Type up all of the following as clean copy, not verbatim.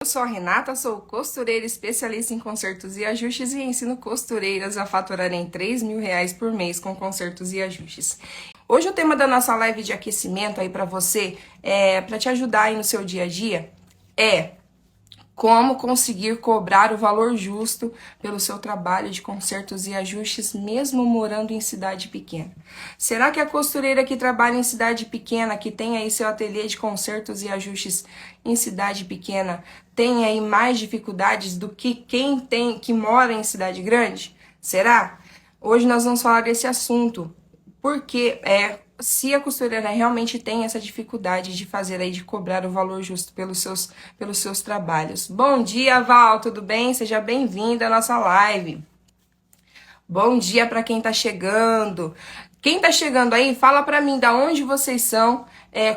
Eu sou a Renata, sou costureira especialista em consertos e ajustes e ensino costureiras a faturarem R$ 3.000 por mês com consertos e ajustes. Hoje o tema da nossa live de aquecimento aí para você, para te ajudar aí no seu dia a dia, é como conseguir cobrar o valor justo pelo seu trabalho de consertos e ajustes, mesmo morando em cidade pequena. Será que a costureira que trabalha em cidade pequena, que tem aí seu ateliê de consertos e ajustes em cidade pequena, tem aí mais dificuldades do que que mora em cidade grande? Será? Hoje nós vamos falar desse assunto, porque se a costureira realmente tem essa dificuldade de fazer aí, de cobrar o valor justo pelos seus trabalhos. Bom dia, Val, tudo bem? Seja bem-vinda à nossa live. Bom dia para quem tá chegando. Quem tá chegando aí, fala para mim da onde vocês são,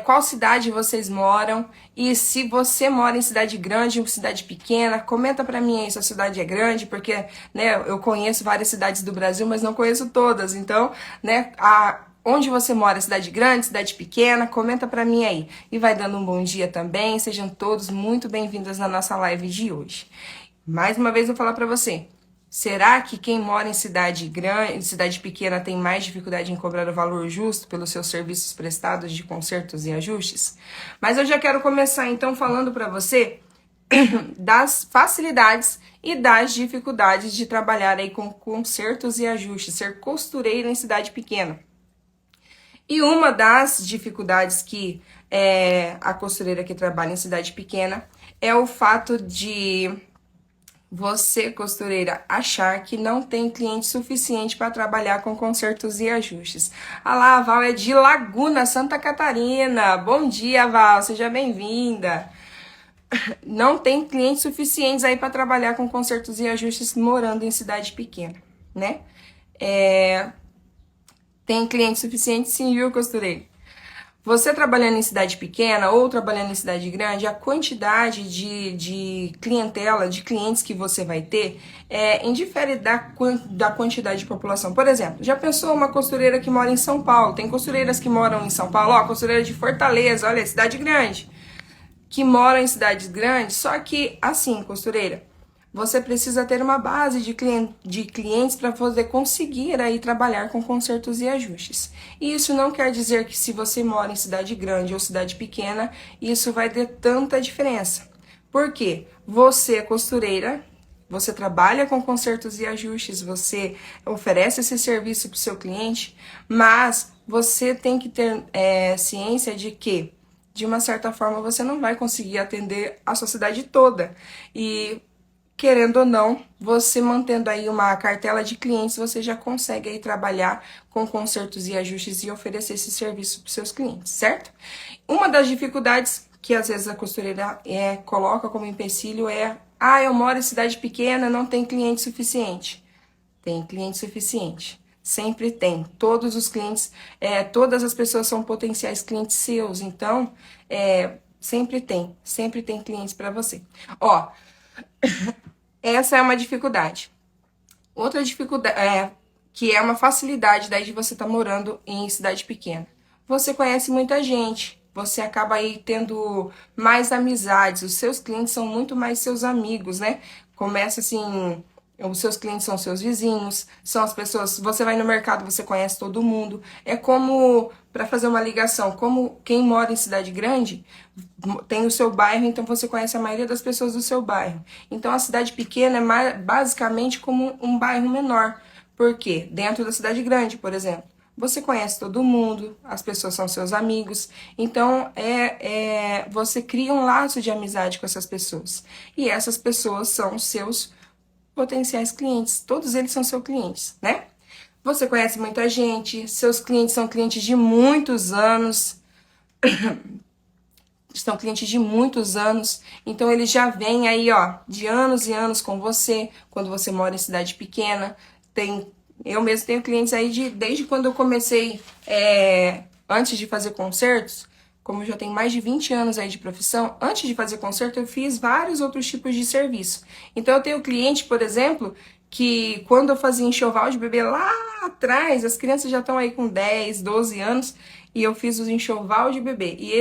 qual cidade vocês moram, e se você mora em cidade grande ou cidade pequena, comenta para mim aí se a cidade é grande, porque, né, eu conheço várias cidades do Brasil, mas não conheço todas, então, né, onde você mora, cidade grande, cidade pequena, comenta pra mim aí. E vai dando um bom dia também, sejam todos muito bem-vindos na nossa live de hoje. Mais uma vez eu vou falar pra você, será que quem mora em cidade grande, cidade pequena tem mais dificuldade em cobrar o valor justo pelos seus serviços prestados de consertos e ajustes? Mas eu já quero começar então falando pra você das facilidades e das dificuldades de trabalhar aí com consertos e ajustes, ser costureira em cidade pequena. E uma das dificuldades que a costureira que trabalha em cidade pequena é o fato de você, costureira, achar que não tem cliente suficiente para trabalhar com consertos e ajustes. Ah lá, a Val é de Laguna, Santa Catarina. Bom dia, Val, seja bem-vinda. Não tem clientes suficientes aí para trabalhar com consertos e ajustes morando em cidade pequena, né? Tem cliente suficiente sim, viu, costureira? Você trabalhando em cidade pequena ou trabalhando em cidade grande, a quantidade de clientela, de clientes que você vai ter, indifere da quantidade de população. Por exemplo, já pensou uma costureira que mora em São Paulo? Tem costureiras que moram em São Paulo, ó, costureira de Fortaleza, olha, cidade grande, que moram em cidades grandes, só que assim, costureira, você precisa ter uma base de clientes para poder conseguir aí trabalhar com consertos e ajustes. E isso não quer dizer que se você mora em cidade grande ou cidade pequena, isso vai ter tanta diferença. Por quê? Você é costureira, você trabalha com consertos e ajustes, você oferece esse serviço para o seu cliente, mas você tem que ter ciência de que, de uma certa forma, você não vai conseguir atender a sua cidade toda. E querendo ou não, você mantendo aí uma cartela de clientes, você já consegue aí trabalhar com consertos e ajustes e oferecer esse serviço para os seus clientes, certo? Uma das dificuldades que às vezes a costureira coloca como empecilho eu moro em cidade pequena, não tem cliente suficiente. Tem cliente suficiente. Sempre tem. Todos os clientes, todas as pessoas são potenciais clientes seus, então sempre tem clientes para você. Ó, essa é uma dificuldade. Outra dificuldade que é uma facilidade daí de você estar morando em cidade pequena. Você conhece muita gente, você acaba aí tendo mais amizades, os seus clientes são muito mais seus amigos, né? Começa assim, os seus clientes são seus vizinhos, são as pessoas, você vai no mercado, você conhece todo mundo. É como, para fazer uma ligação, como quem mora em cidade grande tem o seu bairro, então você conhece a maioria das pessoas do seu bairro. Então a cidade pequena é basicamente como um bairro menor. Por quê? Dentro da cidade grande, por exemplo, você conhece todo mundo, as pessoas são seus amigos, então você cria um laço de amizade com essas pessoas. E essas pessoas são seus potenciais clientes, todos eles são seus clientes, né? Você conhece muita gente, seus clientes são clientes de muitos anos, são clientes de muitos anos, então eles já vêm aí, ó, de anos e anos com você, quando você mora em cidade pequena. Eu mesmo tenho clientes aí desde quando eu comecei, antes de fazer concertos, como eu já tenho mais de 20 anos aí de profissão, antes de fazer concerto eu fiz vários outros tipos de serviço. Então eu tenho cliente, por exemplo, que quando eu fazia enxoval de bebê lá atrás, as crianças já estão aí com 10, 12 anos, e eu fiz os enxoval de bebê. E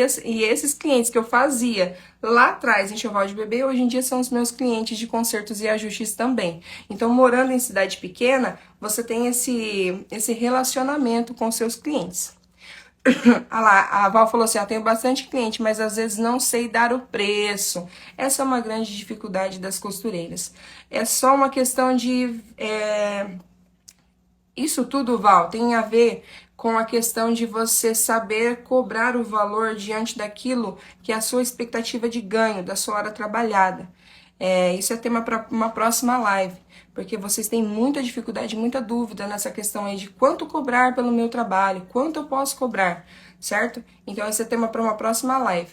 esses clientes que eu fazia lá atrás, enxoval de bebê, hoje em dia são os meus clientes de consertos e ajustes também. Então, morando em cidade pequena, você tem esse relacionamento com seus clientes. Ah lá, a Val falou assim, tenho bastante cliente, mas às vezes não sei dar o preço. Essa é uma grande dificuldade das costureiras. É só uma questão de... Isso tudo, Val, tem a ver com a questão de você saber cobrar o valor diante daquilo que é a sua expectativa de ganho, da sua hora trabalhada. Isso é tema para uma próxima live, porque vocês têm muita dificuldade, muita dúvida nessa questão aí de quanto cobrar pelo meu trabalho, quanto eu posso cobrar, certo? Então esse é tema para uma próxima live.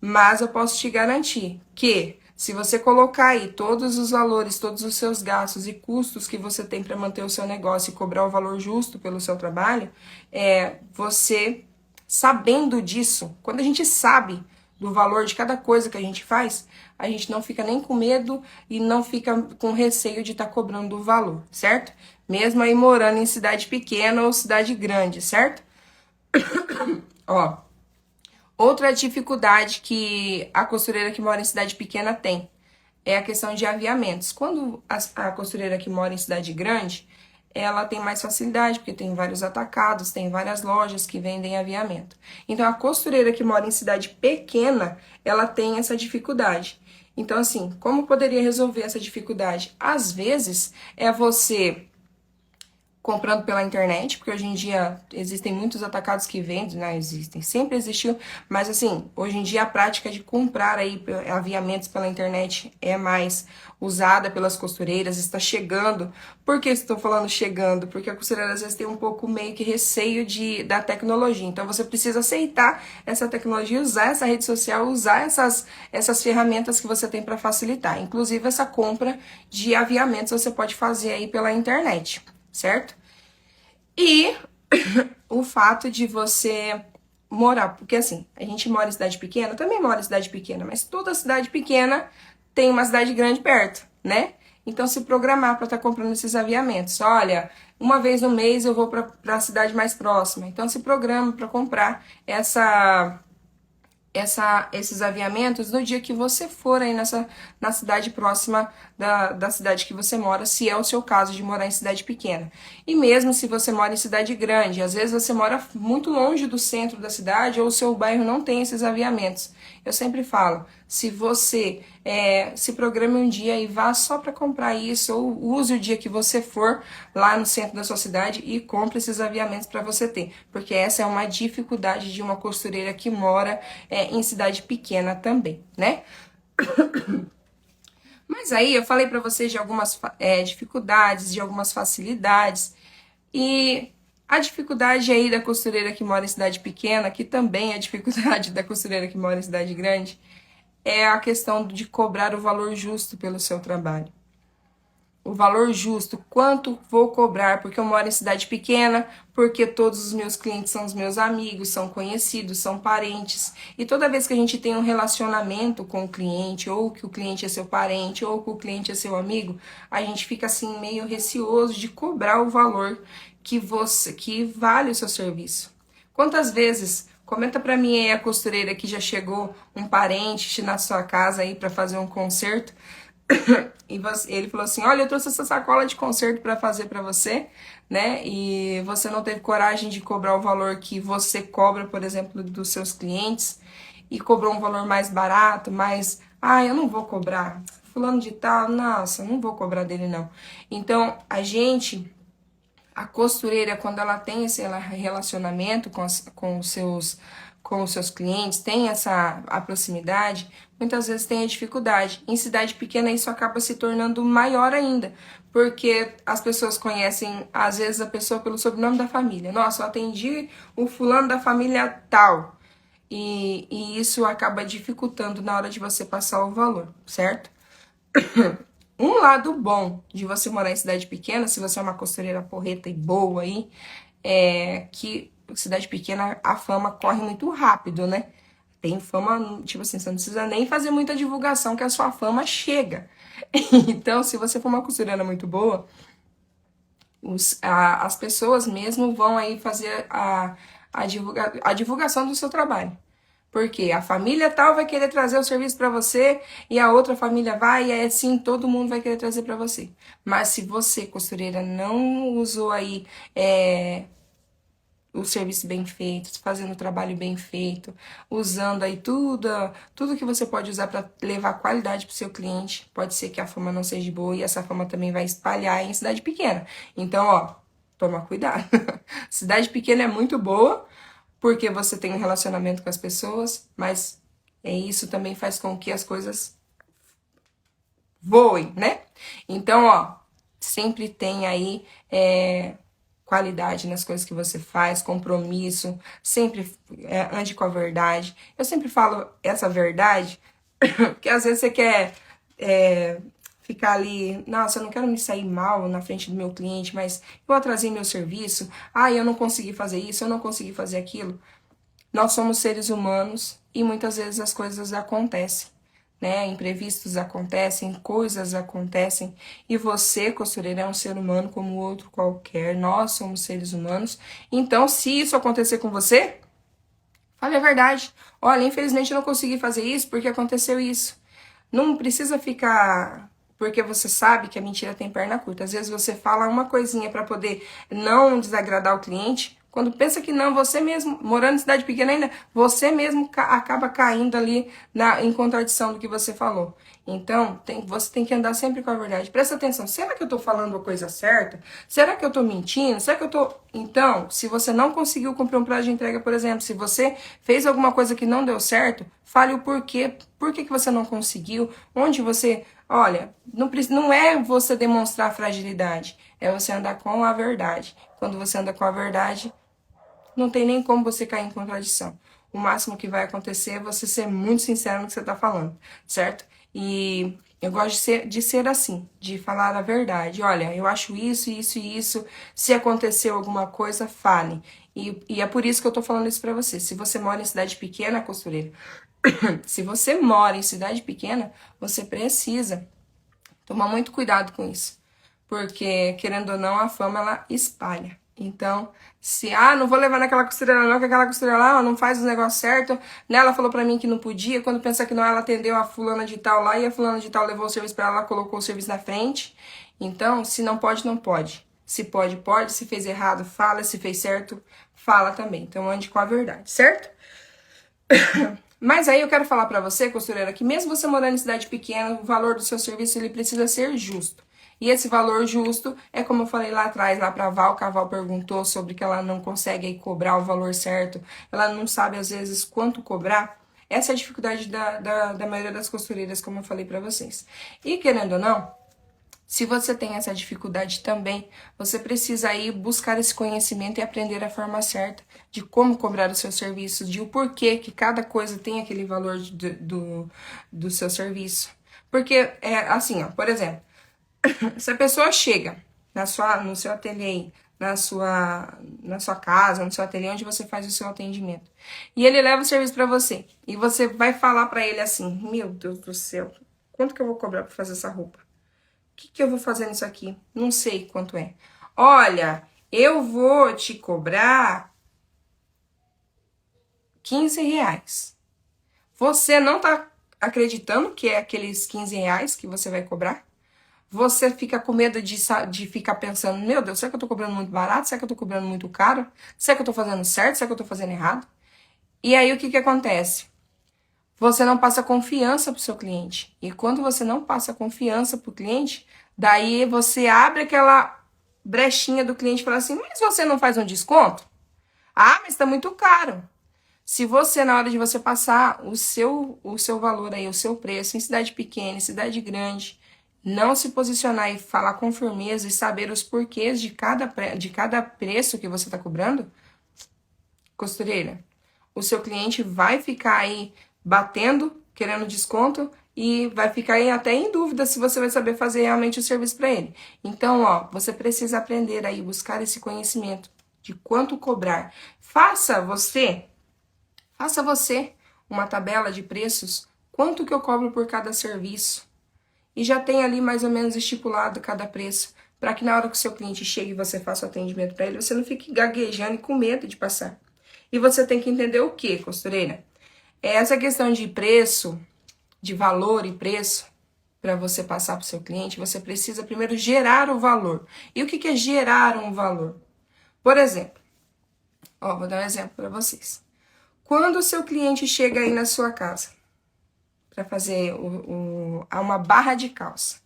Mas eu posso te garantir que se você colocar aí todos os valores, todos os seus gastos e custos que você tem para manter o seu negócio e cobrar o valor justo pelo seu trabalho, você sabendo disso, quando a gente sabe do valor de cada coisa que a gente faz, a gente não fica nem com medo e não fica com receio de estar cobrando o valor, certo? Mesmo aí morando em cidade pequena ou cidade grande, certo? Ó, outra dificuldade que a costureira que mora em cidade pequena tem é a questão de aviamentos. Quando a costureira que mora em cidade grande, ela tem mais facilidade, porque tem vários atacados, tem várias lojas que vendem aviamento. Então, a costureira que mora em cidade pequena, ela tem essa dificuldade. Então, assim, como poderia resolver essa dificuldade? Às vezes, é você comprando pela internet, porque hoje em dia existem muitos atacados que vendem, né? Existem, sempre existiu, mas assim, hoje em dia a prática de comprar aí aviamentos pela internet é mais usada pelas costureiras, está chegando. Por que estou falando chegando? Porque a costureira às vezes tem um pouco meio que receio da tecnologia, então você precisa aceitar essa tecnologia, usar essa rede social, usar essas ferramentas que você tem para facilitar. Inclusive essa compra de aviamentos você pode fazer aí pela internet, certo? E o fato de você morar, porque assim, a gente mora em cidade pequena, eu também moro em cidade pequena, mas toda cidade pequena tem uma cidade grande perto, né? Então se programar para estar comprando esses aviamentos. Olha, uma vez no mês eu vou para a cidade mais próxima. Então se programa para comprar esses aviamentos no dia que você for aí na cidade próxima da cidade que você mora, se é o seu caso de morar em cidade pequena. E mesmo se você mora em cidade grande, às vezes você mora muito longe do centro da cidade ou o seu bairro não tem esses aviamentos. Eu sempre falo, se você se programe um dia e vá só para comprar isso, ou use o dia que você for lá no centro da sua cidade e compre esses aviamentos para você ter, porque essa é uma dificuldade de uma costureira que mora em cidade pequena também, né? Mas aí eu falei para vocês de algumas dificuldades, de algumas facilidades, e a dificuldade aí da costureira que mora em cidade pequena, que também é a dificuldade da costureira que mora em cidade grande, é a questão de cobrar o valor justo pelo seu trabalho. O valor justo, quanto vou cobrar, porque eu moro em cidade pequena, porque todos os meus clientes são os meus amigos, são conhecidos, são parentes. E toda vez que a gente tem um relacionamento com o cliente, ou que o cliente é seu parente, ou que o cliente é seu amigo, a gente fica assim meio receoso de cobrar o valor que vale o seu serviço. Quantas vezes, comenta pra mim aí a costureira que já chegou um parente na sua casa aí para fazer um concerto, e ele falou assim, olha, eu trouxe essa sacola de conserto para fazer para você, né? E você não teve coragem de cobrar o valor que você cobra, por exemplo, dos seus clientes, e cobrou um valor mais barato, eu não vou cobrar. Fulano de tal, nossa, não vou cobrar dele não. Então, a costureira, quando ela tem esse relacionamento com os seus clientes, tem a proximidade, muitas vezes tem a dificuldade. Em cidade pequena isso acaba se tornando maior ainda, porque as pessoas conhecem, às vezes, a pessoa pelo sobrenome da família. Nossa, eu atendi o fulano da família tal. E isso acaba dificultando na hora de você passar o valor, certo? Um lado bom de você morar em cidade pequena, se você é uma costureira porreta e boa aí, é que cidade pequena a fama corre muito rápido, né? Tem fama, tipo assim, você não precisa nem fazer muita divulgação que a sua fama chega. Então, se você for uma costureira muito boa, as pessoas mesmo vão aí fazer a divulgação do seu trabalho. Porque a família tal vai querer trazer o serviço para você e a outra família vai, e assim todo mundo vai querer trazer para você. Mas se você, costureira, não usou aí o serviço bem feito, fazendo o trabalho bem feito, usando aí tudo que você pode usar para levar qualidade para o seu cliente, pode ser que a fama não seja boa e essa fama também vai espalhar em cidade pequena. Então, ó, toma cuidado. Cidade pequena é muito boa, porque você tem um relacionamento com as pessoas, mas isso também faz com que as coisas voem, né? Então, ó, sempre tem aí qualidade nas coisas que você faz, compromisso, sempre ande com a verdade. Eu sempre falo essa verdade, porque às vezes você quer ficar ali, nossa, eu não quero me sair mal na frente do meu cliente, mas eu atrasei meu serviço, eu não consegui fazer isso, eu não consegui fazer aquilo. Nós somos seres humanos e muitas vezes as coisas acontecem, né? Imprevistos acontecem, coisas acontecem e você, costureira, é um ser humano como outro qualquer. Nós somos seres humanos. Então, se isso acontecer com você, fale a verdade. Olha, infelizmente eu não consegui fazer isso porque aconteceu isso. Não precisa ficar porque você sabe que a mentira tem perna curta. Às vezes você fala uma coisinha para poder não desagradar o cliente. Quando pensa que não, você mesmo, morando em cidade pequena ainda, você mesmo acaba caindo ali em contradição do que você falou. Então, você tem que andar sempre com a verdade. Presta atenção, será que eu tô falando a coisa certa? Será que eu tô mentindo? Será que eu tô... Então, se você não conseguiu cumprir um prazo de entrega, por exemplo, se você fez alguma coisa que não deu certo, fale o porquê. Por que você não conseguiu? Onde você... Olha, não é você demonstrar fragilidade, é você andar com a verdade. Quando você anda com a verdade, não tem nem como você cair em contradição. O máximo que vai acontecer é você ser muito sincero no que você está falando, certo? E eu gosto de ser assim, de falar a verdade. Olha, eu acho isso, isso e isso. Se aconteceu alguma coisa, fale. E é por isso que eu tô falando isso pra você. Se você mora em cidade pequena, costureira, se você mora em cidade pequena, você precisa tomar muito cuidado com isso. Porque, querendo ou não, a fama, ela espalha. Então, não vou levar naquela costureira não, que aquela costureira lá não faz o negócio certo, né? Ela falou pra mim que não podia, quando pensa que não, ela atendeu a fulana de tal lá, e a fulana de tal levou o serviço pra ela, colocou o serviço na frente. Então, se não pode, não pode. Se pode, pode. Se fez errado, fala. Se fez certo, fala também. Então, ande com a verdade, certo? Mas aí eu quero falar pra você, costureira, que mesmo você morando em cidade pequena, o valor do seu serviço, ele precisa ser justo. E esse valor justo é como eu falei lá atrás, lá pra Val, que a Val perguntou sobre que ela não consegue aí cobrar o valor certo, ela não sabe às vezes quanto cobrar. Essa é a dificuldade da maioria das costureiras, como eu falei pra vocês. E querendo ou não, se você tem essa dificuldade também, você precisa aí buscar esse conhecimento e aprender a forma certa de como cobrar o seu serviço, de o porquê que cada coisa tem aquele valor do seu serviço. Porque, assim, ó, por exemplo, se a pessoa chega no seu ateliê, na sua casa, no seu ateliê onde você faz o seu atendimento, e ele leva o serviço para você, e você vai falar para ele assim, meu Deus do céu, quanto que eu vou cobrar para fazer essa roupa? O que eu vou fazer nisso aqui? Não sei quanto é. Olha, eu vou te cobrar R$ 15. Você não tá acreditando que é aqueles R$ 15 que você vai cobrar? Você fica com medo de ficar pensando, meu Deus, será que eu tô cobrando muito barato? Será que eu tô cobrando muito caro? Será que eu tô fazendo certo? Será que eu tô fazendo errado? E aí o que acontece? Você não passa confiança pro seu cliente. E quando você não passa confiança pro cliente, daí você abre aquela brechinha do cliente e fala assim, mas você não faz um desconto? Mas tá muito caro. Se você, na hora de você passar o seu valor aí, o seu preço, em cidade pequena, em cidade grande, não se posicionar e falar com firmeza e saber os porquês de cada preço que você está cobrando, costureira, o seu cliente vai ficar aí batendo, querendo desconto, e vai ficar aí até em dúvida se você vai saber fazer realmente o serviço para ele. Então, ó, você precisa aprender aí, buscar esse conhecimento de quanto cobrar. Faça você uma tabela de preços, quanto que eu cobro por cada serviço. E já tem ali mais ou menos estipulado cada preço, para que na hora que o seu cliente chegue e você faça o atendimento para ele, você não fique gaguejando e com medo de passar. E você tem que entender o que, costureira? Essa questão de preço, de valor e preço, para você passar para o seu cliente, você precisa primeiro gerar o valor. E o que é gerar um valor? Por exemplo, ó, vou dar um exemplo para vocês. Quando o seu cliente chega aí na sua casa para fazer uma barra de calça,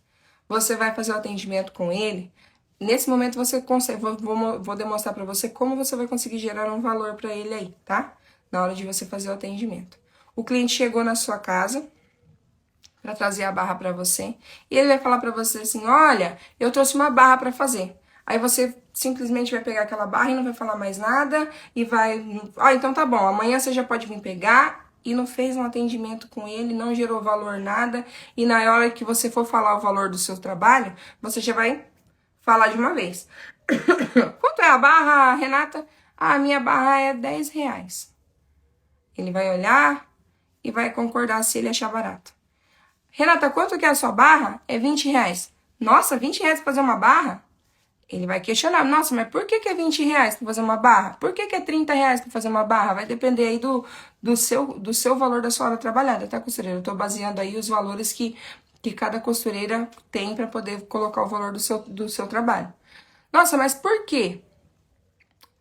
você vai fazer o atendimento com ele. Nesse momento você consegue, vou demonstrar para você como você vai conseguir gerar um valor para ele aí, tá? Na hora de você fazer o atendimento. O cliente chegou na sua casa para trazer a barra para você e ele vai falar para você assim: olha, eu trouxe uma barra para fazer. Aí você simplesmente vai pegar aquela barra e não vai falar mais nada e vai, então tá bom, amanhã você já pode vir pegar. E não fez um atendimento com ele, não gerou valor nada, e na hora que você for falar o valor do seu trabalho, você já vai falar de uma vez. Quanto é a barra, Renata? A minha barra é R$10. Ele vai olhar e vai concordar se ele achar barato. Renata, quanto que é a sua barra? É R$20. Nossa, R$20 pra fazer uma barra? Ele vai questionar, nossa, mas por que é R$20 para fazer uma barra? Por que é R$30 para fazer uma barra? Vai depender aí do seu valor da sua hora trabalhada, tá, costureira? Eu tô baseando aí os valores que cada costureira tem para poder colocar o valor do seu trabalho. Nossa, mas por quê?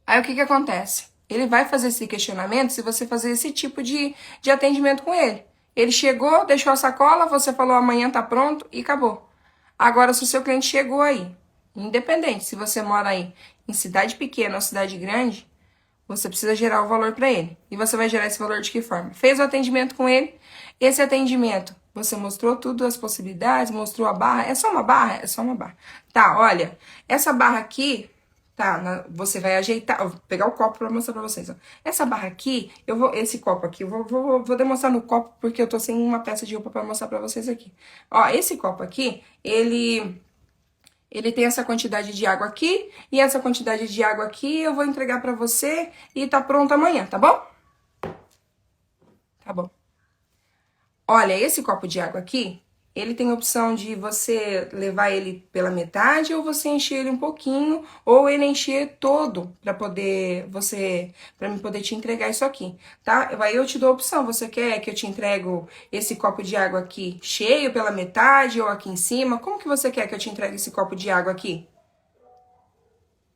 Aí o que acontece? Ele vai fazer esse questionamento se você fazer esse tipo de atendimento com ele. Ele chegou, deixou a sacola, você falou amanhã tá pronto e acabou. Agora, se o seu cliente chegou aí, independente se você mora aí em cidade pequena ou cidade grande, você precisa gerar o valor para ele. E você vai gerar esse valor de que forma? Fez o atendimento com ele, esse atendimento, você mostrou tudo, as possibilidades, mostrou a barra. É só uma barra? É só uma barra. Tá, olha, essa barra aqui, tá, você vai ajeitar, vou pegar o copo para mostrar para vocês. Ó. Essa barra aqui, esse copo aqui, eu vou demonstrar no copo porque eu tô sem uma peça de roupa para mostrar para vocês aqui. Ó, esse copo aqui, ele tem essa quantidade de água aqui e essa quantidade de água aqui eu vou entregar pra você e tá pronto amanhã, tá bom? Tá bom. Olha, esse copo de água aqui, ele tem a opção de você levar ele pela metade ou você encher ele um pouquinho ou ele encher todo para mim poder te entregar isso aqui, tá? Aí eu te dou a opção, você quer que eu te entrego esse copo de água aqui cheio pela metade ou aqui em cima? Como que você quer que eu te entregue esse copo de água aqui?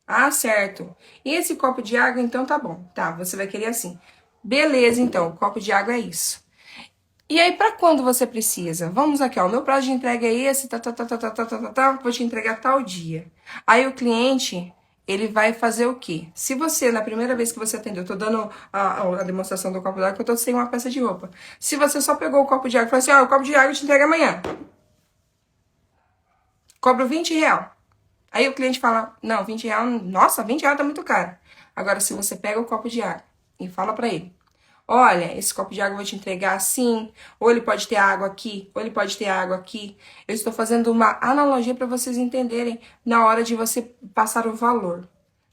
Ah, certo. E esse copo de água, então tá bom. Tá, você vai querer assim. Beleza, então, o copo de água é isso. E aí, pra quando você precisa? Vamos aqui, ó, o meu prazo de entrega é esse, vou te entregar tal dia. Aí o cliente, ele vai fazer o quê? Se você, na primeira vez que você atendeu, eu tô dando a demonstração do copo de água, que eu tô sem uma peça de roupa. Se você só pegou o copo de água e falou assim, ó, o copo de água eu te entrego amanhã. Cobro R$20. Aí o cliente fala, não, R$20, nossa, R$20 tá muito caro. Agora, se você pega o copo de água e fala pra ele, olha, esse copo de água eu vou te entregar assim, ou ele pode ter água aqui, ou ele pode ter água aqui. Eu estou fazendo uma analogia para vocês entenderem na hora de você passar o valor,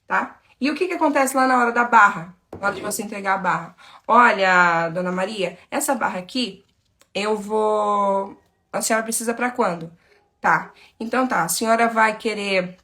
tá? E o que acontece lá na hora da barra? Na hora de você entregar a barra. Olha, dona Maria, essa barra aqui, a senhora precisa para quando? Tá, então tá, a senhora vai querer...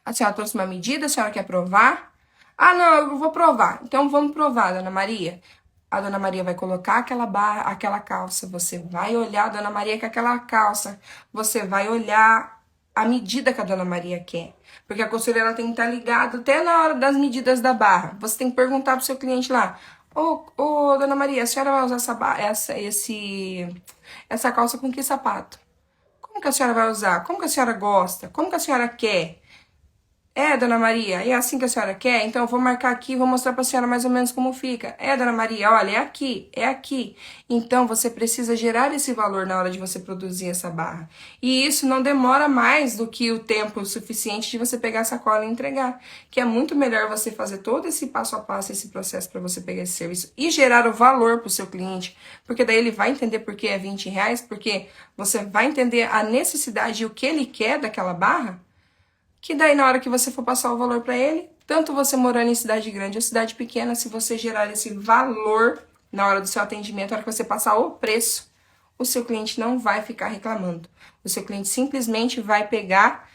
A senhora trouxe uma medida, a senhora quer provar? Ah, não, eu vou provar. Então vamos provar, dona Maria. A dona Maria vai colocar aquela calça, você vai olhar a dona Maria com aquela calça, você vai olhar a medida que a dona Maria quer. Porque a costureira tem que estar ligada até na hora das medidas da barra. Você tem que perguntar pro seu cliente lá, ô, dona Maria, a senhora vai usar essa calça com que sapato? Como que a senhora vai usar? Como que a senhora gosta? Como que a senhora quer? É, dona Maria, é assim que a senhora quer? Então eu vou marcar aqui e vou mostrar pra senhora mais ou menos como fica. É, dona Maria, olha, é aqui, é aqui. Então você precisa gerar esse valor na hora de você produzir essa barra. E isso não demora mais do que o tempo suficiente de você pegar a sacola e entregar. Que é muito melhor você fazer todo esse passo a passo, esse processo para você pegar esse serviço e gerar o valor pro seu cliente. Porque daí ele vai entender por que é R$20, porque você vai entender a necessidade e o que ele quer daquela barra. Que daí na hora que você for passar o valor para ele, tanto você morando em cidade grande ou cidade pequena, se você gerar esse valor na hora do seu atendimento, na hora que você passar o preço, o seu cliente não vai ficar reclamando. O seu cliente simplesmente vai pegar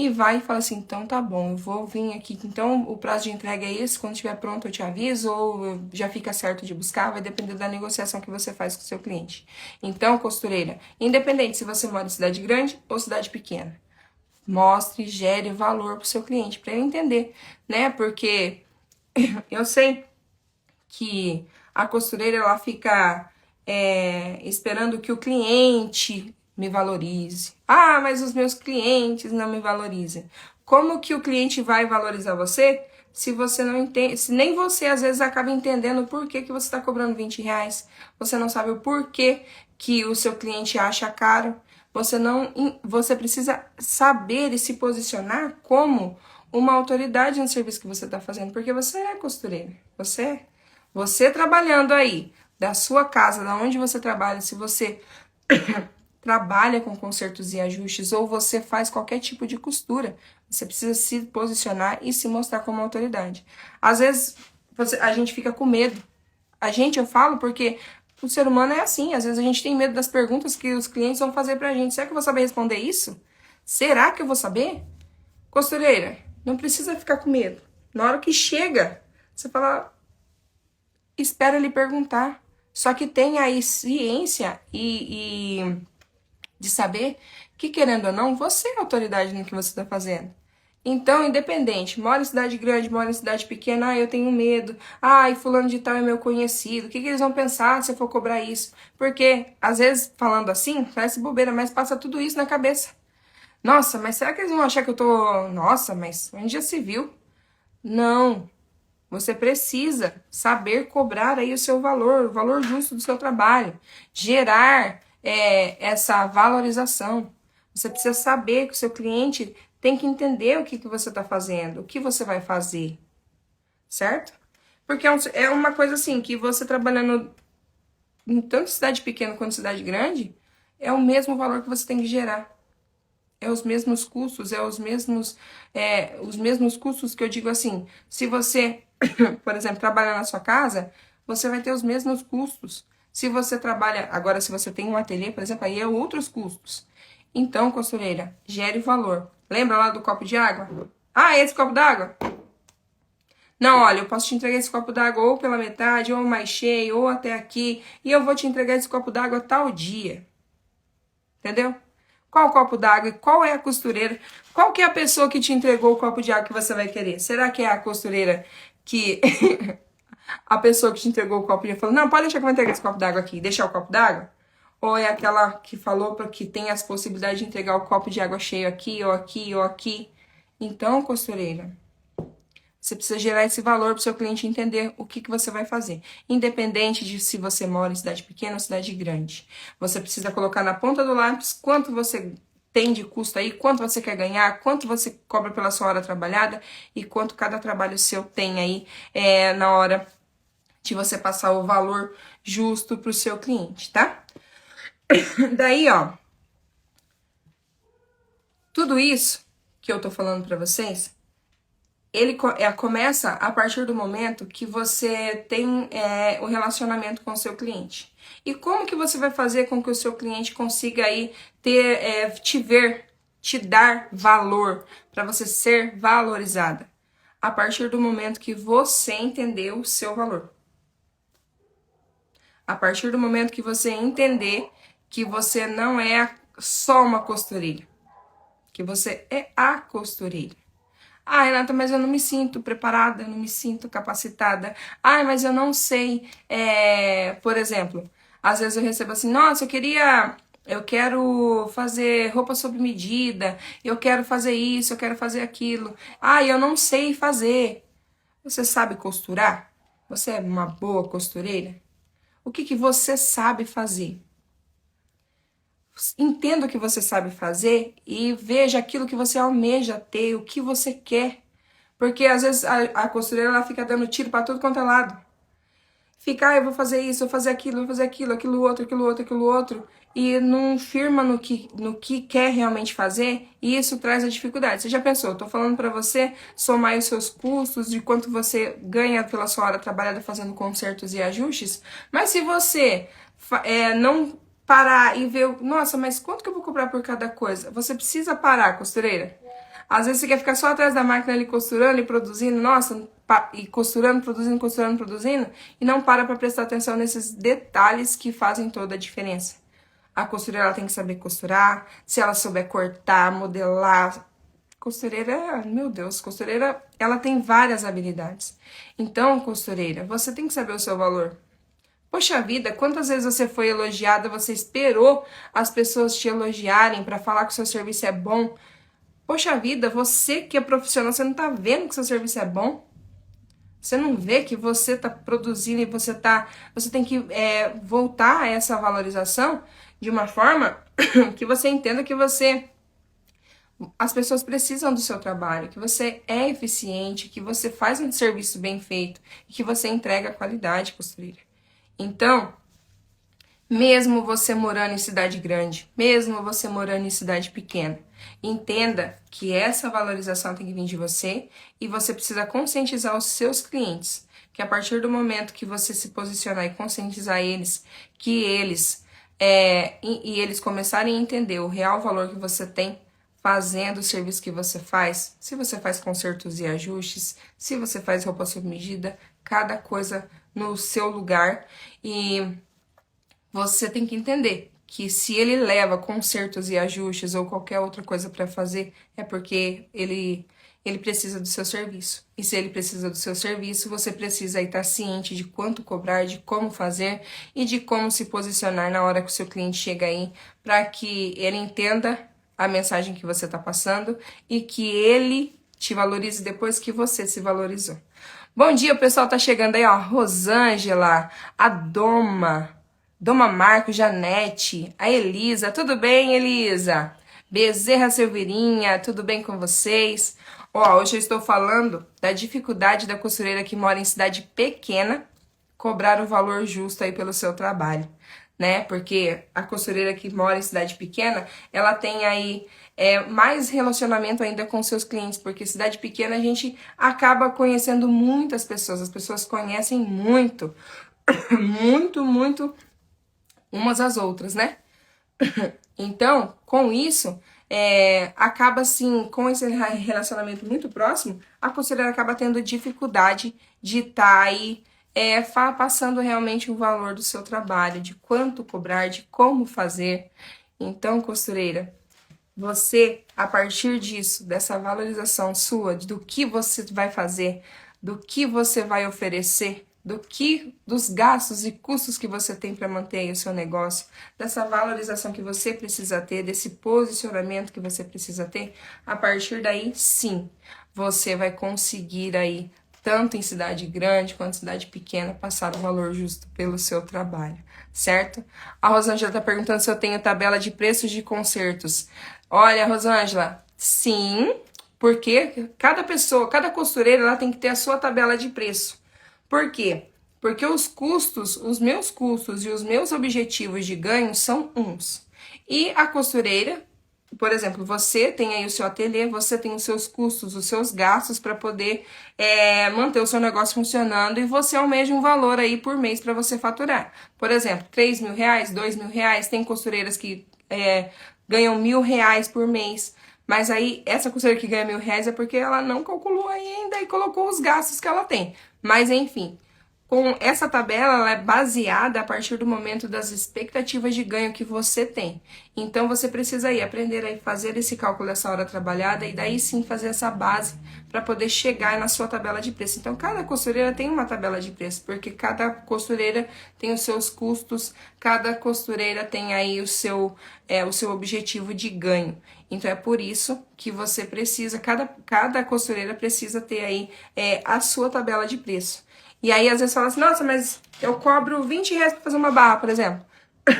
e vai e fala assim, então tá bom, eu vou vir aqui, então o prazo de entrega é esse, quando estiver pronto eu te aviso, ou já fica certo de buscar, vai depender da negociação que você faz com o seu cliente. Então, costureira, independente se você mora em cidade grande ou cidade pequena, mostre, gere valor para o seu cliente, para ele entender, né? Porque eu sei que a costureira ela fica esperando que o cliente me valorize. Ah, mas os meus clientes não me valorizam. Como que o cliente vai valorizar você se você não entende, se nem você às vezes acaba entendendo por que que você está cobrando R$ 20, você não sabe o porquê que o seu cliente acha caro, você precisa saber e se posicionar como uma autoridade no serviço que você está fazendo, porque você é costureira, você trabalhando aí, da sua casa, da onde você trabalha, se você trabalha com consertos e ajustes ou você faz qualquer tipo de costura, você precisa se posicionar e se mostrar como autoridade. Às vezes a gente fica com medo. Eu falo porque o ser humano é assim, às vezes a gente tem medo das perguntas que os clientes vão fazer pra gente. Será que eu vou saber responder isso? Será que eu vou saber? Costureira, não precisa ficar com medo. Na hora que chega, você fala, espera ele perguntar. Só que tenha aí ciência e de saber que, querendo ou não, você é autoridade no que você está fazendo. Então, independente, mora em cidade grande, mora em cidade pequena, eu tenho medo, fulano de tal é meu conhecido, o que eles vão pensar se eu for cobrar isso? Porque, às vezes, falando assim, parece bobeira, mas passa tudo isso na cabeça. Nossa, mas será que eles vão achar que eu tô... Nossa, mas onde já se viu? Não, você precisa saber cobrar aí o valor justo do seu trabalho, gerar essa valorização. Você precisa saber que o seu cliente tem que entender o que você está fazendo, o que você vai fazer, certo? Porque é uma coisa assim, que você trabalhando em tanto cidade pequena quanto cidade grande, é o mesmo valor que você tem que gerar. É os mesmos custos, os mesmos custos que eu digo assim, se você, por exemplo, trabalha na sua casa, você vai ter os mesmos custos. Se você trabalha, agora se você tem um ateliê, por exemplo, aí é outros custos. Então, costureira, gere valor. Lembra lá do copo de água? Ah, esse copo d'água? Não, olha, eu posso te entregar esse copo d'água ou pela metade, ou mais cheio, ou até aqui, e eu vou te entregar esse copo d'água tal dia. Entendeu? Qual copo d'água e qual é a costureira? Qual que é a pessoa que te entregou o copo de água que você vai querer? Será que é a costureira que... a pessoa que te entregou o copo de água falou, não, pode deixar que eu vou entregar esse copo d'água aqui, deixar o copo d'água? Ou é aquela que falou para que tem as possibilidades de entregar o copo de água cheio aqui, ou aqui, ou aqui? Então, costureira, você precisa gerar esse valor para o seu cliente entender o que você vai fazer. Independente de se você mora em cidade pequena ou cidade grande. Você precisa colocar na ponta do lápis quanto você tem de custo aí, quanto você quer ganhar, quanto você cobra pela sua hora trabalhada e quanto cada trabalho seu tem aí na hora de você passar o valor justo para o seu cliente, tá? Daí, ó, tudo isso que eu tô falando para vocês, ele começa a partir do momento que você tem o relacionamento com o seu cliente. E como que você vai fazer com que o seu cliente consiga aí te ver, te dar valor, para você ser valorizada? A partir do momento que você entendeu o seu valor. A partir do momento que você entender que você não é só uma costureira, que você é a costureira. Ah, Renata, mas eu não me sinto preparada, eu não me sinto capacitada. Ah, mas eu não sei. Por exemplo, às vezes eu recebo assim, nossa, eu quero fazer roupa sob medida, eu quero fazer isso, eu quero fazer aquilo. Ah, eu não sei fazer. Você sabe costurar? Você é uma boa costureira? O que você sabe fazer? Entenda o que você sabe fazer e veja aquilo que você almeja ter, o que você quer. Porque às vezes a costureira ela fica dando tiro para tudo quanto é lado. Fica, eu vou fazer isso, eu vou fazer aquilo, aquilo outro, e não firma no que quer realmente fazer, e isso traz a dificuldade. Você já pensou? Tô falando para você somar os seus custos, de quanto você ganha pela sua hora trabalhada fazendo consertos e ajustes, mas se você não parar e ver, nossa, mas quanto que eu vou cobrar por cada coisa? Você precisa parar, costureira. Às vezes você quer ficar só atrás da máquina ali costurando e produzindo, nossa, e costurando, produzindo, costurando, produzindo, e não para prestar atenção nesses detalhes que fazem toda a diferença. A costureira ela tem que saber costurar, se ela souber cortar, modelar. Costureira, meu Deus, costureira, ela tem várias habilidades. Então, costureira, você tem que saber o seu valor. Poxa vida, quantas vezes você foi elogiada, você esperou as pessoas te elogiarem para falar que o seu serviço é bom? Poxa vida, você que é profissional, você não tá vendo que o seu serviço é bom? Você não vê que você tá produzindo e você tem que voltar a essa valorização de uma forma que você entenda que as pessoas precisam do seu trabalho, que você é eficiente, que você faz um serviço bem feito e que você entrega qualidade, costureira. Então, mesmo você morando em cidade grande, mesmo você morando em cidade pequena, entenda que essa valorização tem que vir de você e você precisa conscientizar os seus clientes, que a partir do momento que você se posicionar e conscientizar eles, que eles e eles começarem a entender o real valor que você tem fazendo o serviço que você faz, se você faz consertos e ajustes, se você faz roupa sob medida, cada coisa no seu lugar, e você tem que entender que se ele leva consertos e ajustes ou qualquer outra coisa para fazer, é porque ele precisa do seu serviço. E se ele precisa do seu serviço, você precisa estar ciente de quanto cobrar, de como fazer e de como se posicionar na hora que o seu cliente chega aí, para que ele entenda a mensagem que você está passando e que ele te valorize depois que você se valorizou. Bom dia, o pessoal tá chegando aí, ó. Rosângela, a Doma Marco, Janete, a Elisa. Tudo bem, Elisa? Bezerra Silveirinha, tudo bem com vocês? Ó, hoje eu estou falando da dificuldade da costureira que mora em cidade pequena cobrar o valor justo aí pelo seu trabalho, né? Porque a costureira que mora em cidade pequena, ela tem aí mais relacionamento ainda com seus clientes, porque cidade pequena a gente acaba conhecendo muitas pessoas, as pessoas conhecem muito, muito umas às outras, né? Então, com isso, acaba assim, com esse relacionamento muito próximo, a costureira acaba tendo dificuldade de estar aí passando realmente o valor do seu trabalho, de quanto cobrar, de como fazer. Então, costureira, você, a partir disso, dessa valorização sua, do que você vai fazer, do que você vai oferecer, dos gastos e custos que você tem para manter aí o seu negócio, dessa valorização que você precisa ter, desse posicionamento que você precisa ter, a partir daí, sim, você vai conseguir aí, tanto em cidade grande quanto em cidade pequena, passar o valor justo pelo seu trabalho, certo? A Rosângela está perguntando se eu tenho tabela de preços de concertos. Olha, Rosângela, sim, porque cada pessoa, cada costureira, ela tem que ter a sua tabela de preço. Por quê? Porque os meus custos e os meus objetivos de ganho são uns. E a costureira, por exemplo, você tem aí o seu ateliê, você tem os seus custos, os seus gastos para poder manter o seu negócio funcionando e você almeja um valor aí por mês para você faturar. Por exemplo, 3 mil reais, 2 mil reais, tem costureiras que ganham R$ 1.000 por mês. Mas aí, essa costureira que ganha R$ 1.000 é porque ela não calculou ainda e colocou os gastos que ela tem. Mas, enfim, com essa tabela, ela é baseada a partir do momento das expectativas de ganho que você tem. Então, você precisa aí aprender a fazer esse cálculo dessa hora trabalhada e daí sim fazer essa base para poder chegar na sua tabela de preço. Então, cada costureira tem uma tabela de preço, porque cada costureira tem os seus custos, cada costureira tem aí o seu objetivo de ganho. Então, é por isso que você precisa, cada costureira precisa ter aí a sua tabela de preço. E aí, às vezes, fala assim, nossa, mas eu cobro R$ 20 pra fazer uma barra, por exemplo.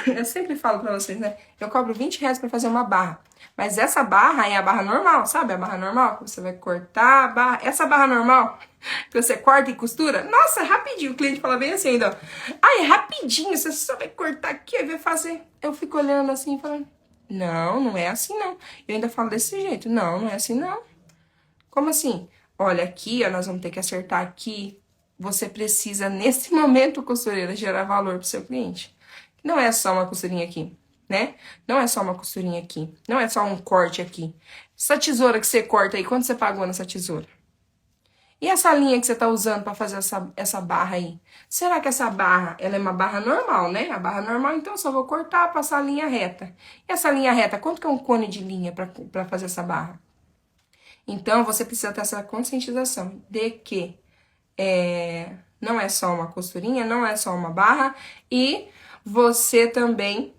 Eu sempre falo pra vocês, né? Eu cobro R$ 20 pra fazer uma barra. Mas essa barra é a barra normal, sabe? A barra normal, que você vai cortar a barra. Essa barra normal, que você corta e costura. Nossa, rapidinho. O cliente fala bem assim ainda, ó. Ai, é rapidinho, você só vai cortar aqui e vai fazer. Eu fico olhando assim, falando, não é assim, não. Eu ainda falo desse jeito. Não é assim, não. Como assim? Olha, aqui, ó, nós vamos ter que acertar aqui. Você precisa, nesse momento, costureira, gerar valor pro seu cliente. Não é só uma costurinha aqui. né? Não é só uma costurinha aqui, não é só um corte aqui. Essa tesoura que você corta aí, quanto você pagou nessa tesoura? E essa linha que você tá usando para fazer essa barra aí? Será que essa barra, ela é uma barra normal, né? A barra normal, então eu só vou cortar, passar a linha reta. E essa linha reta, quanto que é um cone de linha para fazer essa barra? Então, você precisa ter essa conscientização de que não é só uma costurinha, não é só uma barra, e você também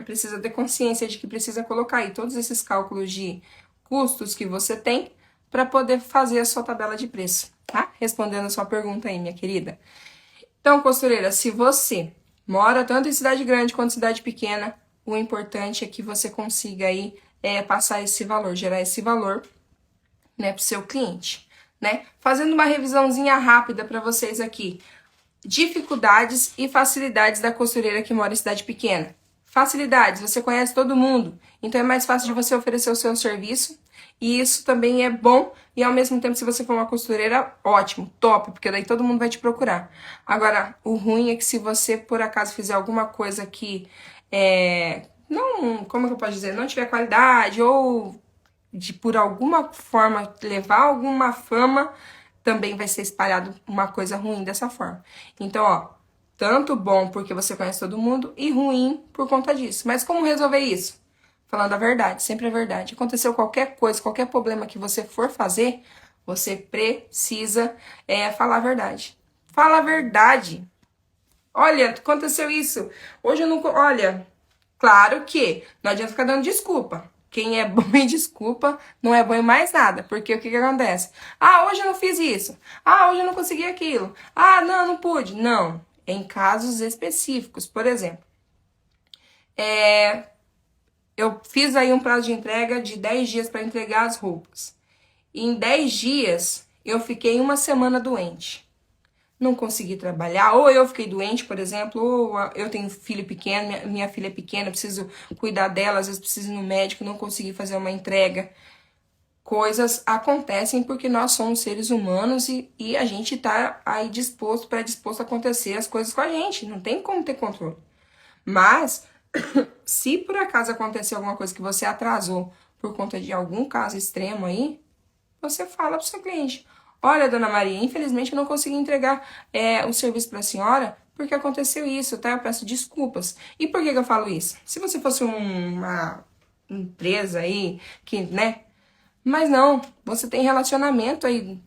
precisa ter consciência de que precisa colocar aí todos esses cálculos de custos que você tem para poder fazer a sua tabela de preço, tá? Respondendo a sua pergunta aí, minha querida. Então, costureira, se você mora tanto em cidade grande quanto em cidade pequena, o importante é que você consiga aí passar esse valor, gerar esse valor, né, pro seu cliente, né? Fazendo uma revisãozinha rápida para vocês aqui. Dificuldades e facilidades da costureira que mora em cidade pequena. Facilidades, você conhece todo mundo, então é mais fácil de você oferecer o seu serviço, e isso também é bom, e ao mesmo tempo, se você for uma costureira, ótimo, top, porque daí todo mundo vai te procurar. Agora, o ruim é que se você, por acaso, fizer alguma coisa que não, como que eu posso dizer, não tiver qualidade, ou de por alguma forma levar alguma fama, também vai ser espalhado uma coisa ruim dessa forma. Então, ó, tanto bom porque você conhece todo mundo e ruim por conta disso. Mas como resolver isso? Falando a verdade, sempre a verdade. Aconteceu qualquer coisa, qualquer problema que você for fazer, você precisa falar a verdade. Fala a verdade. Olha, aconteceu isso. Hoje eu não... Olha, claro que não adianta ficar dando desculpa. Quem é bom em desculpa não é bom em mais nada. Porque o que acontece? Ah, hoje eu não fiz isso. Ah, hoje eu não consegui aquilo. Ah, não pude. Não. Em casos específicos. Por exemplo, eu fiz aí um prazo de entrega de 10 dias para entregar as roupas. E em 10 dias eu fiquei uma semana doente. Não consegui trabalhar, ou eu fiquei doente, por exemplo, ou eu tenho filho pequeno, minha filha é pequena, eu preciso cuidar dela, às vezes preciso ir no médico, não consegui fazer uma entrega. Coisas acontecem porque nós somos seres humanos e a gente tá aí predisposto a acontecer as coisas com a gente, não tem como ter controle. Mas, se por acaso acontecer alguma coisa que você atrasou por conta de algum caso extremo aí, você fala pro seu cliente: olha, dona Maria, infelizmente eu não consegui entregar o serviço para a senhora porque aconteceu isso, tá? Eu peço desculpas. E por que eu falo isso? Se você fosse uma empresa aí, que, né? Mas não, você tem relacionamento aí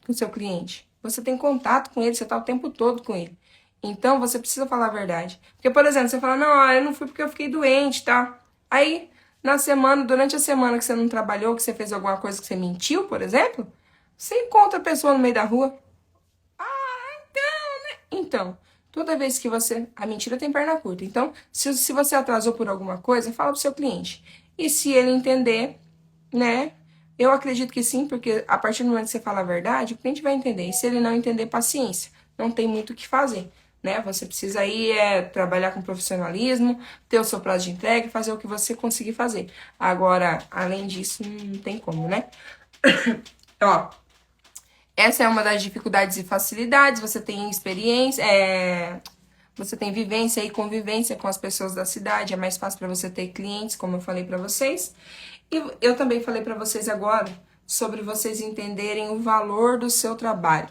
com o seu cliente. Você tem contato com ele, você tá o tempo todo com ele. Então, você precisa falar a verdade. Porque, por exemplo, você fala: não, eu não fui porque eu fiquei doente, tá? Aí, na semana, durante a semana que você não trabalhou, que você fez alguma coisa que você mentiu, por exemplo, você encontra a pessoa no meio da rua. Então, toda vez que você... A mentira tem perna curta. Então, se você atrasou por alguma coisa, fala pro seu cliente. E se ele entender, né? Eu acredito que sim, porque a partir do momento que você fala a verdade, o cliente vai entender. E se ele não entender, paciência. Não tem muito o que fazer, né? Você precisa aí trabalhar com profissionalismo, ter o seu prazo de entrega e fazer o que você conseguir fazer. Agora, além disso, não tem como, né? Ó, essa é uma das dificuldades e facilidades. Você tem experiência, você tem vivência e convivência com as pessoas da cidade. É mais fácil para você ter clientes, como eu falei para vocês. E eu também falei para vocês agora sobre vocês entenderem o valor do seu trabalho.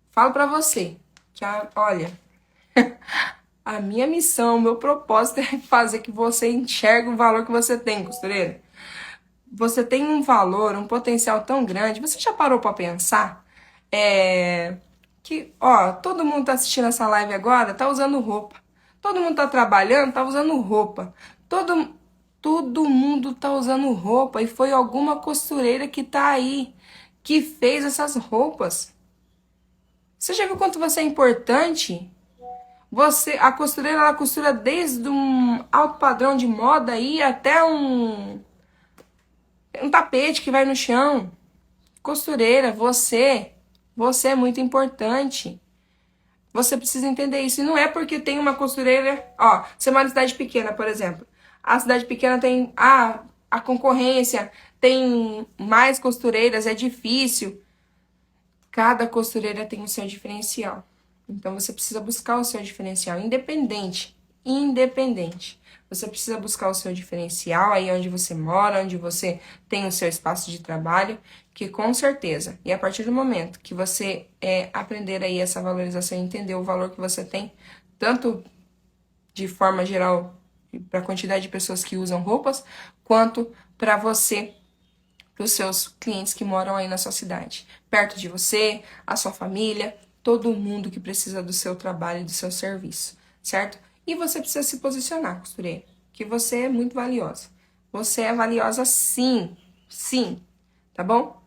Falo para você que, olha, a minha missão, o meu propósito é fazer que você enxergue o valor que você tem, costureira. Você tem um valor, um potencial tão grande. Você já parou para pensar que, ó, todo mundo tá assistindo essa live agora, tá usando roupa. Todo mundo tá trabalhando, tá usando roupa. Todo mundo tá usando roupa e foi alguma costureira que tá aí, que fez essas roupas. Você já viu quanto você é importante? A costureira, ela costura desde um alto padrão de moda aí até um tapete que vai no chão. Costureira, você é muito importante. Você precisa entender isso. E não é porque tem uma costureira... Ó, você mora em cidade pequena, por exemplo. A cidade pequena tem a concorrência, tem mais costureiras, é difícil. Cada costureira tem o seu diferencial. Então, você precisa buscar o seu diferencial, independente independente. Você precisa buscar o seu diferencial aí onde você mora, onde você tem o seu espaço de trabalho, que com certeza, e a partir do momento que você aprender aí essa valorização e entender o valor que você tem, tanto de forma geral para a quantidade de pessoas que usam roupas, quanto para você, para os seus clientes que moram aí na sua cidade, perto de você, a sua família, todo mundo que precisa do seu trabalho e do seu serviço, certo? E você precisa se posicionar, costureira, que você é muito valiosa. Você é valiosa sim, sim, tá bom?